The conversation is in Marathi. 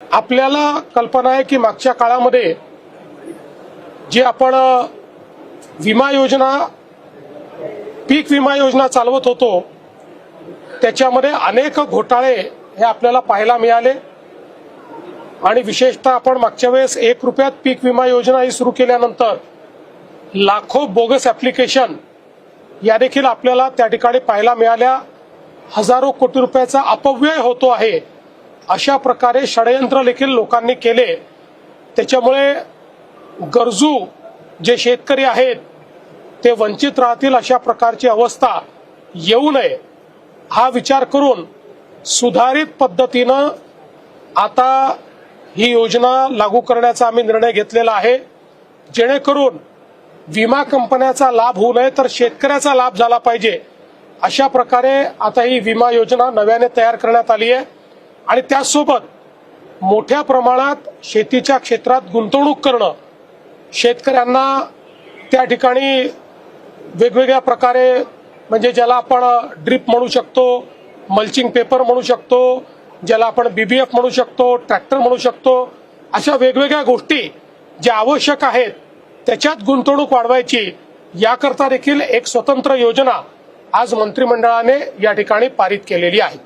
आपल्याला कल्पना आहे की मागच्या काळामध्ये जे आपण विमा योजना पीक विमा योजना चालवत होतो त्याच्यामध्ये अनेक घोटाळे हे आपल्याला पाहायला मिळाले आणि विशेषतः आपण मागच्या वेळेस 1 रुपयात पीक विमा योजना ही सुरू केल्यानंतर लाखो बोगस ऍप्लिकेशन या देखील आपल्याला त्या ठिकाणी पाहायला मिळाल्या। हजारो कोटी रुपयाचा अपव्यय होतो आहे अशा प्रकारे षडयंत्र देखील लोकांनी केले। त्याच्यामुळे गरजू जे शेतकरी आहेत ते वंचित राहतील अशा प्रकारची अवस्था येऊ नये हा विचार करून सुधारित पद्धतीनं आता ही योजना लागू करण्याचा आम्ही निर्णय घेतलेला आहे, जेणेकरून विमा कंपन्याचा लाभ होऊ नये तर शेतकऱ्याचा लाभ झाला पाहिजे अशा प्रकारे आता ही विमा योजना नव्याने तयार करण्यात आली आहे। आणि त्यासोबत मोठ्या प्रमाणात शेतीच्या क्षेत्रात गुंतवणूक करणं, शेतकऱ्यांना त्या ठिकाणी वेगवेगळ्या प्रकारे म्हणजे ज्याला आपण ड्रिप म्हणू शकतो, मल्चिंग पेपर म्हणू शकतो, ज्याला आपण बीबीएफ म्हणू शकतो, ट्रॅक्टर म्हणू शकतो, अशा वेगवेगळ्या गोष्टी ज्या आवश्यक आहेत त्याच्यात गुंतवणूक वाढवायची याकरता देखील एक स्वतंत्र योजना आज मंत्रिमंडळाने या ठिकाणी पारित केलेली आहे।